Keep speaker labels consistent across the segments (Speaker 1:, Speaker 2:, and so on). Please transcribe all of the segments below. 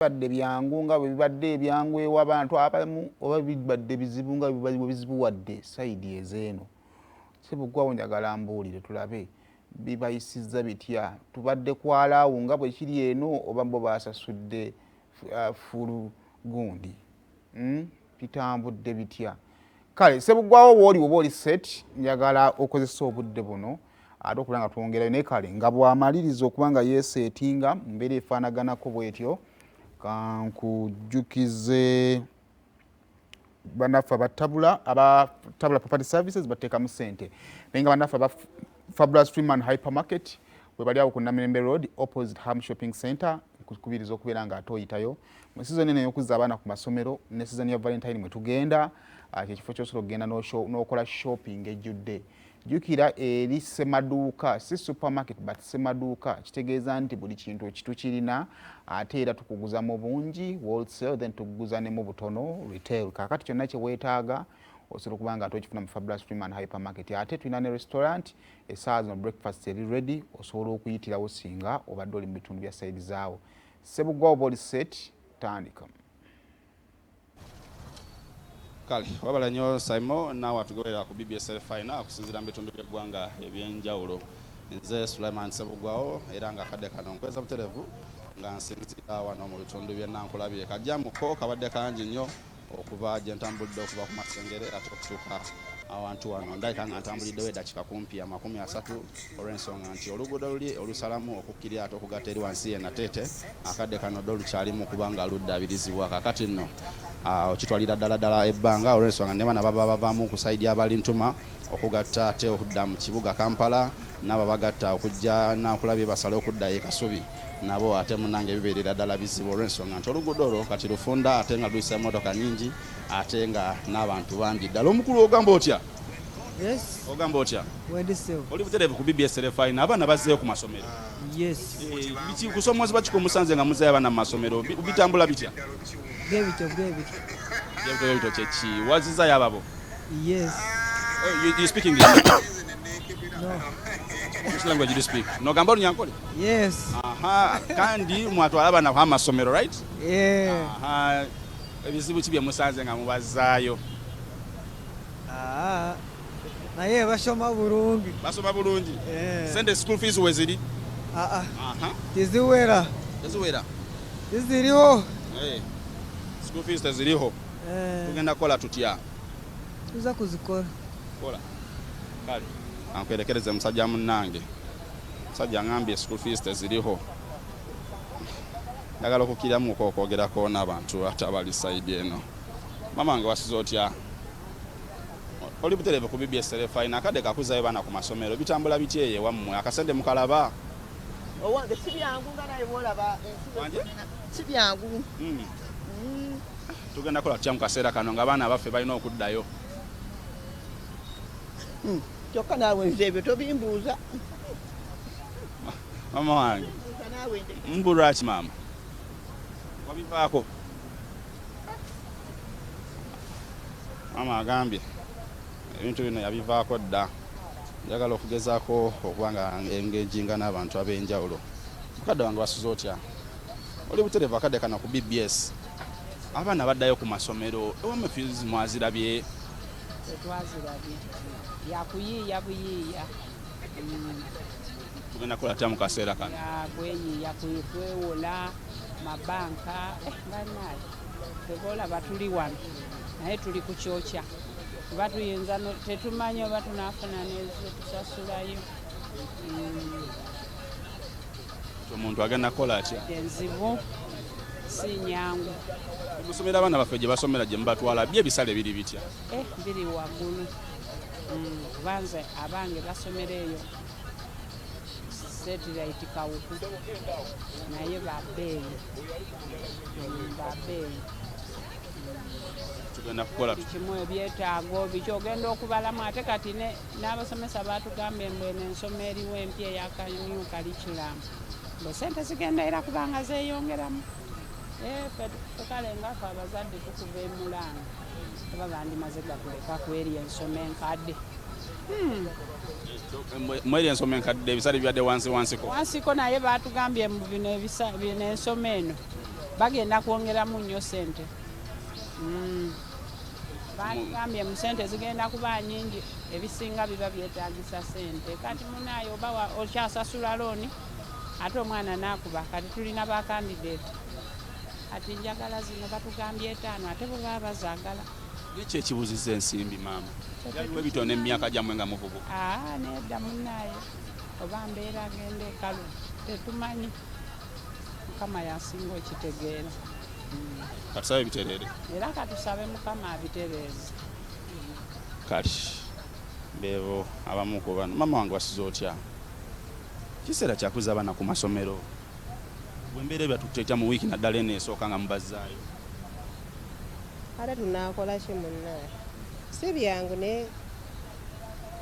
Speaker 1: badde byangu nga bibadde ebyangu ewabantu abamu oba bibadde bizibu nga bizibu wadde saidi ezeeno Ssebuggwawo njagala mbuulire tulabe bibayisizza bitya tubadde kwalaawo nga bwe kiri eno oba bo baasasudde fulu gundi bitambudde bitya kale Ssebuggwawo bw'oli oba oli set njagala okozesa obudde buno ate okuba nga twongerayo naye kale nga bw'amaliriza okuba nga yeeseetinga mu mbeera efaanaganako bw'etyo kankujjukize bannaffe abatabula property services bateekamu ssente naye nga bannaffe aba Fabulous Freeman Hypermarket we bali awo ku Namirembe Road opposite Ham Shopping Center kukubiriza okubeera nga ate oyitayo mu sizoni eno ey'okuzza abaana ku masomero ne sizoni ya Valentine mwe tugenda kyekifo ky'osobola okugenda n'okola shopping ejjudde jjukira eri Ssemaduuka si supermarket but Ssemaduuka kitegeeza nti buli kintu kitukirina ate era tukuguza mu bungi wholesale then tukuguza ne mu butono retail kakati kyonna kye weetaaga osobola okuba nga ate okifuna mu Fabulous Freeman Hypermarket ate tulina ne restaurant essaawa zino breakfast eri ready osobola okuyitirawo singa obadde oli mu bitundu bya saidi zaawo Ssebuggwawo boli set tandika
Speaker 2: kale wabala nnyo Simon naawe atugoberera ku BBS Final okusinziira mu bitundu by'eggwanga ebyenjawulo nze Sulaiman Ssebuggwawo era nga kadde kano nkweza buterevu nga nsinzira wano mu bitundu by'enankulabye kajjamuko kabadde kangi nnyo okuva gye ntambulidde okuva ku Masengere ate okutuuka awantu wano ndabika nga ntambuliddewo eddakiika kumpi 30 olw'ensonga nti oluguudo luli olusalamu okukkirira ate okugatta eri wansi y'enateete akadde kano ddo lukyalimu kubanga luddaabirizibwa kakati nno okitwalira ddala ebbanga olw'ensonga ne bana baba bavaamu ku sayidi abali ntuma okugatta ate okudda mu kibuga Kampala n'abo bagatta okujja Nankulabye basale okudda e Kasubi nabo ate munange bibeerera ddala bizibu olw'ensonga nti oluguudo olwo kati lufunda ate nga luyisa emmotoka nnyingi ate nga n'abantu bangi ddala. Omukulu ogamba otya?
Speaker 3: Yes.
Speaker 2: Ogamba otya?
Speaker 3: Wendiseewo.
Speaker 2: Oli butereevu ku BBS Final abaana bazzeeyo ku masomero.
Speaker 3: Yes.
Speaker 2: Kusomozebwa ki musanze nga muzzeeyo abaana mu masomero bitambula bitya?
Speaker 3: Bwebityo.
Speaker 2: Bwebityo kyeki wazizaayo ababo?
Speaker 3: Yes.
Speaker 2: You speak English?
Speaker 3: No.
Speaker 2: Which language do you speak? Nogamba Olunyankole?
Speaker 3: Yes.
Speaker 2: Aha, kandi mwatwala abaana ku masomero, right?
Speaker 3: Yeah.
Speaker 2: Aha, ebizibu ki bye musanze nga mubazaayo?
Speaker 3: Naye basoma bulungi.
Speaker 2: Basoma bulungi? Sente school fees we ziri? Aha.
Speaker 3: Tiziwera.
Speaker 2: Tiziwera?
Speaker 3: Tiziriho.
Speaker 2: School fees teziriho? Tugenda kukola tutya?
Speaker 3: Tuza kuzikola.
Speaker 2: Kola. Kale. Ankwerekereze musajja munnange. Musajja ngambye school fees teziriho. Njagala okukkiramu okwogerako n'abantu ate abali sayidi eno. Mama wange wasize otya? Oli butereevu ku BBS Final akadde kakuzayo baana ku masomero bitambula bitya eyo ewammwe akasente mukalaba?
Speaker 4: Owange si byangu nga naye bw'olaba si byangu.
Speaker 2: Tugenda kola tutya mu kaseera kano nga abaana baffe balina okuddayo?
Speaker 4: Kyokka naawe nze ebyo tobimbuuza.
Speaker 2: Mama wange mbulwa ki maama? Wabivaako? Mama agambye ebintu bino yabivaako dda njagala okugezaako okuba nga engejinga n'abantu ab'enjawulo. Mukadde wange wasuze otya? Oli butereevu akadde kano ku BBS abaana baddayo ku masomero ewammwe fees mwazirabye?
Speaker 5: Tetwazirabye yakuyiiya buyiiya.
Speaker 2: Tugenda kukola tutya mu kaseera kano?
Speaker 5: Kweyiiya kwewola mabanka bannaaye tebolaba tuli wano naye tuli ku kyokya oba tuyinza tetumanyi oba tunaafuna nezetusasulayo.
Speaker 2: Omuntu agenda kukola atya?
Speaker 5: Enzibu si nyangu.
Speaker 2: Musomera abaana baffe gye basomera gye mubatwala bye ebisale biri bitya?
Speaker 5: Biri waggulu kubanze abange basomera eyo satellite Kawuku naye babbeeyi.
Speaker 2: Tugenda kukola
Speaker 5: kimu ebyetaago bikyogenda okubalamu ate kati n'abasomesa baatugambye mbwene ensoma eriwo empya eyakaniu kalikiramu mbe sente zigenda era kubanga zeeyongeramu. Kale ngaffe abazadde tukuva emulanga oba bandimaze gatuleka kweri ensoma enkadde.
Speaker 2: Mweri ensoma enkadde ebisale bibadde wansiko?
Speaker 5: Wansiko naye baatugambye mu bino ensoma eno bagenda kwongeramu nnyo ssente. Bagambye mu ssente zigenda kuba nnyingi, ebisinga biba byetaagisa ssente. Kati munaayo oba okyasasula looni ate omwana n'akuba, kati tulina ba candidate. Kati njagala zino batugambye 5 ate bwe baba bazaagala.
Speaker 2: Ki ekibuzizza ensimbi maama? Yaliwo ebitono emyaka gyammwe nga muvubuka.
Speaker 5: Nedda munaayo oba mbeera agenda ekalu tetumanyi. Mukama yasinga okitegeera.
Speaker 2: Katusabe biterere.
Speaker 5: Era katusabe Mukama abitereeze.
Speaker 2: Kati beebo abamu ku bano. Mama wange wasize otya? Kiseera kyakuza abaana ku masomero. Bwe mbeera byatuteekya mu wiiki naddala eno esooka nga mubazzaayo.
Speaker 4: Ate tunaakola ki munnaye? Si byangu ne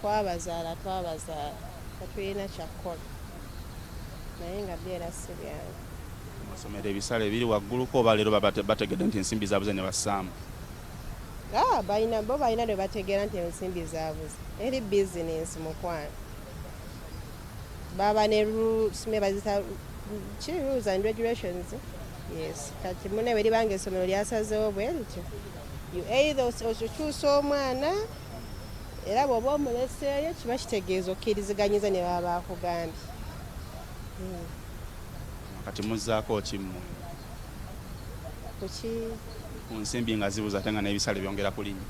Speaker 4: twabazaala tetulina kyakukola. Naye nga byera si byangu.
Speaker 2: Amasomero ebisale biri wagguluko oba leero bategedde nti ensimbi zaabuze ne bassaamu?
Speaker 4: Bo balina lwe bategeera nti ensimbi zaabuze. Eri bizinensi mukwano. Baba ne rules rules and regulations. Yes. Kati mune bwe libanga essomero lyasazeewo bwe lityo. You either okyusa omwana era bw'oba omuleseeyo kiba kitegeeza okkiriziganyiza ne baba bakugambye.
Speaker 2: Kati muzzaako kimmwe?
Speaker 4: Kuki?
Speaker 2: Ku nsimbi nga zibuze ate nga n'ebisale byongera kulinnya.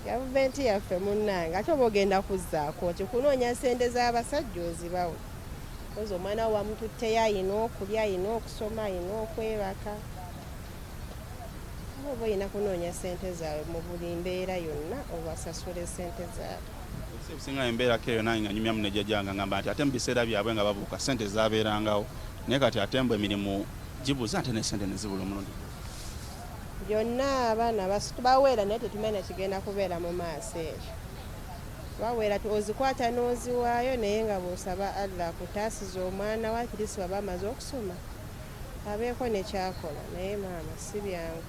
Speaker 4: Gavumenti yaffe munnange ate oba ogenda kuzzaako ki kunoonya ssente z'abasajja ozibawo. Kozi omwana wo wamututteyo ayina okulya, ayina okusoma, ayina okwebaka. Oba oyina kunoonya ssente zaabwe mu buli mbeera yonna obasasule ssente zaabwe.
Speaker 2: Ebisinga embeerako eyo nange nga nyumyamu ne jjajjanga ngamba nti ate mu biseera byabwe nga babuuka ssente zaabeerangawo. Naye kati ate mbu emirimu gibuze ate ne ssente ne zibula omulundi.
Speaker 4: Byonna abaana tubaweera naye tetumanya kigenda kubeera mu maaso ekyo. Baweera ozikwata n'oziwaayo naye nga bw'osaba Allah kutaasiza omwana wa Kristo baba amaze okusoma abeeko ne kyakola. Naye maama si byangu.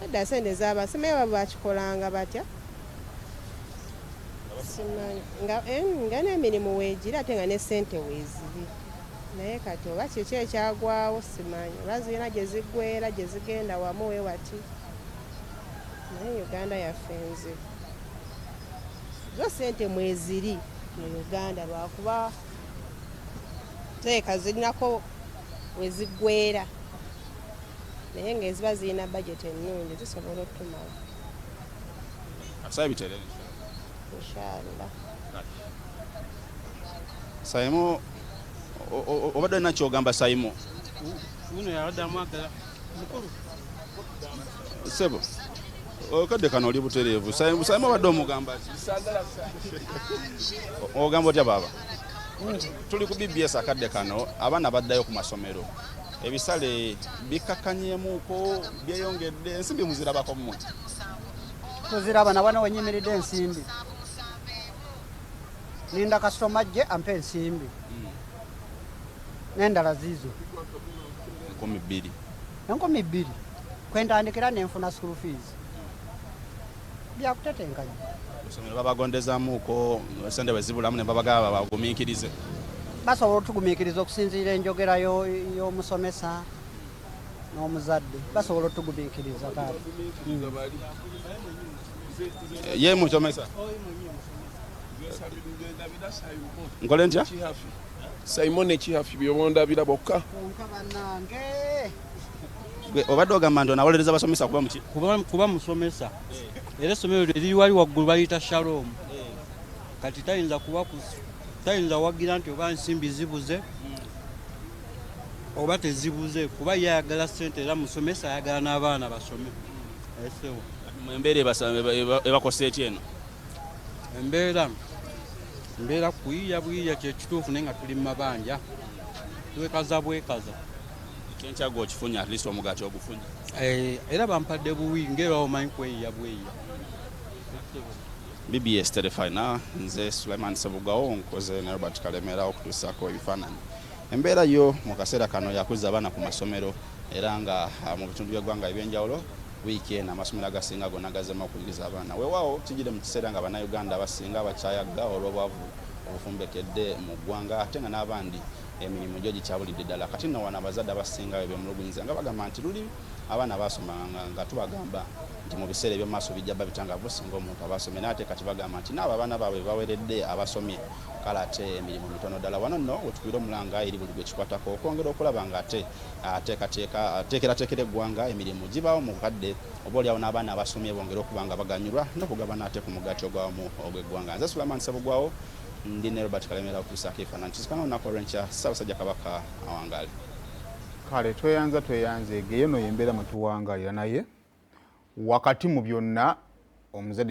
Speaker 4: Edda ssente z'abasomero baba bakikolanga batya? Nga n'emirimu weegira ate nga ne ssente weeziri. Naye kati oba kiki ekyagwawo simanyi. Oba zirina gye ziggweera gye zigenda wamu we wati. Naye Uganda yaffe nzibu. Zo ssente mweziri mu Uganda lwakuba teeka zirinako we ziggweera. Naye ng'eziba zirina bajeti ennungi zisobola okutumala.
Speaker 2: Katusabe biterere.
Speaker 4: Inshallah.
Speaker 2: Saimo obadde olina kyogamba Saimo?
Speaker 6: Muno yabadde amwagala mukulu.
Speaker 2: Sebo okadde kano oli butereevu. Saimo obadde omugamba ki? Ogamba otya baba? Tuli ku BBS akadde kano abaana baddayo ku masomero. Ebisale bikakkanyeemuuko byeyongedde, ensimbi muzirabako mmwe?
Speaker 7: Tuziraba na wano wenyimiridde ensimbi. Ninda kasitoma ajje ampe ensimbi. N'endala ziizo
Speaker 2: 2,000.
Speaker 7: 2,000 kwentandikira nenfuna school fees. Byakutetenkanya.
Speaker 2: Essomero babagondezaamuuko ssente bwe zibulamu ne babagaba bagumiikirize.
Speaker 7: Basobola otugumiikiriza okusinziira enjogera y'omusomesa n'omuzadde. Basobola otugumiikiriza taata.
Speaker 2: Ye musomesa? Nkole ntya?
Speaker 8: Simon ekihafi byobondabira bokka.
Speaker 2: Obadde ogamba nti onawolereza abasomesa kuba muki?
Speaker 6: Kuba musomesa. Era essomero liri wali waggulu baliyita Shalom. Kati tayinza wagira nti oba nsimbi zibuze oba tezibuze kuba ye ayagala ssente era musomesa ayagala n'abaana basome.
Speaker 2: Embeera ebakosa etya eno?
Speaker 6: Embeera kuyiya buyiya kyekituufu naye nga tuli mu mabanja twekaza bwekaza.
Speaker 2: Kyenkyaga okifunye at least omugaati ogufunye.
Speaker 6: Era bampadde buwi ng'era omanyi kweyiya bweyiya.
Speaker 2: BBS Telefina nze Sulaiman Sebugawo nkoze ne Robert Kalemera okutuusako ebifaananyi. Embeera yo mu kaseera kano yakuza abaana ku masomero era nga mu bitundu by'eggwanga ebyenjawulo wiiki eno amasomero agasinga gonna gazema okuyigiriza abaana. Weewaawo kijjire mu kiseera nga bannayuganda abasinga bakyayaga olw'obwavu obufumbekedde mu ggwanga ate nga n'abandi emirimu gyo gikyabulidde ddala kati nno wano abazadde abasinga ebyomulugunyiza nga bagamba nti luli abaana basoma nga tubagamba nti mu biseera ebyomumaaso bijja babitangavu singa omuntu abasomye naye ate kati bagamba nti naabo abaana baabwe baweredde abasomye kale ate emirimu mitono ddala wano nno wetukwira omulanga eri buli gwe kikwatako okwongera okulaba nga ate ateekerateekera eggwanga emirimu gibaawo mu kadde oba oliawo n'abaana abasomye bongera okuba nga baganyulwa n'okugabana ate ku mugaati ogwawamu ogw'eggwanga nze Sulaiman Ssebugwawo ndi ne Robert Kalemera okutuusaako ekifaananyi kizikana olunaku olw'enkya Ssaabasajja Kabaka awangaale.
Speaker 1: Kale tweyanze egeyo no yembeera mutuwangalira naye wakati mu byonna omuzadde